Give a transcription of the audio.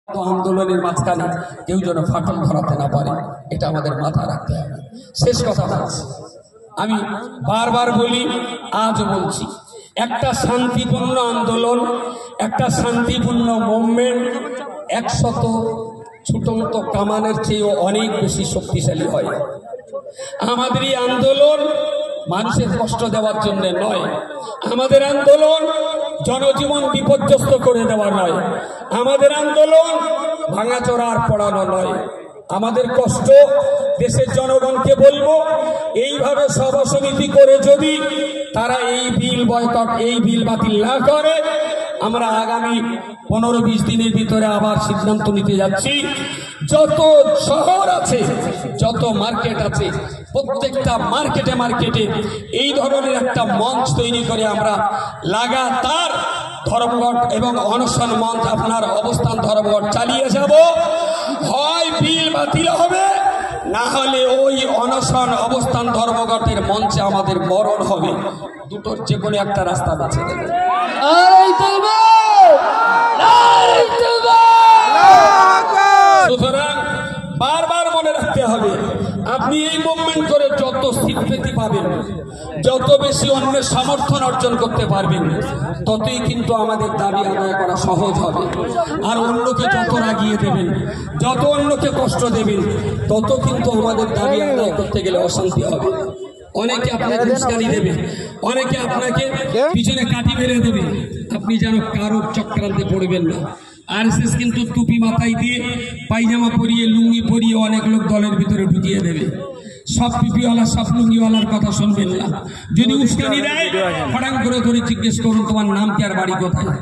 আন্দোলনের মাঝখানে কেউ যেন ফাটল ধরাতে না পারে, এটা আমাদের মাথায় রাখতে হবে। শেষ কথা বলছি, আমি বারবার বলি, আজ বলছি, একটা শান্তিপূর্ণ আন্দোলন, একটা শান্তিপূর্ণ মুভমেন্ট 100 ছুটন্ত কামানের চেয়েও অনেক বেশি শক্তিশালী হয়। আমাদের এই আন্দোলন মানুষের কষ্ট দেওয়ার জন্য নয়, আমাদের আন্দোলন জনজীবন বিপর্যস্ত করে দেওয়া নয়, আমাদের আন্দোলন ভাঙাচোরার পড়ানো নয়। আমাদের কষ্ট দেশের জনগণকে বলবো, এইভাবে সভা সমিতি করে যদি তারা এই বিল বয়কট, এই বিল বাতিল না করে, আমরা আগামী 15-20 দিনের ভিতরে আবার সিদ্ধান্ত নিতে যাচ্ছি। যত শহর আছে, যত মার্কেট আছে, প্রত্যেকটা মার্কেটে এই ধরনের একটা মঞ্চ তৈরি করে আমরা লাগাতার ধর্মঘট এবং অনশন মঞ্চ, আপনার অবস্থান ধর্মঘট চালিয়ে যাব। হয় বিল বাতিল হবে, না হলে ওই অনশন অবস্থান ধর্মঘটের মঞ্চে আমাদের মরণ হবে। দুটোর যে কোনো একটা রাস্তা বেছে দেবে। সুতরাং বারবার মনে রাখতে হবে, আপনি এই মুভমেন্ট করে যত স্বীকৃতি পাবেন, যত বেশি অন্যের সমর্থন অর্জন করতে পারবেন, ততই কিন্তু আমাদের দাবি আদায় করা সহজ হবে। আর অন্যকে যত রাগিয়ে দেবেন, যত অন্যকে কষ্ট দেবেন, তত কিন্তু আমাদের দাবি আদায় করতে গেলে অশান্তি হবে। অনেকে আপনাকে উস্কানি দেবে, অনেকে আপনাকে পিছনে কাটি মেরে দেবে, আপনি যেন কারো চক্রান্তে পড়বেন না। আরএসএস কিন্তু টুপি মাথায় দিয়ে, পায়জামা পরিয়ে, লুঙ্গি পরিয়ে অনেক লোক দলের ভিতরে ঢুকিয়ে দেবে। সব টুপিওয়ালা, সব লুঙ্গিওয়ালার কথা শুনবেন না। যদি উস্কানি দেয়, ফটাং করে ধরে জিজ্ঞেস করুন তোমার নাম কি আর বাড়ি কোথায়।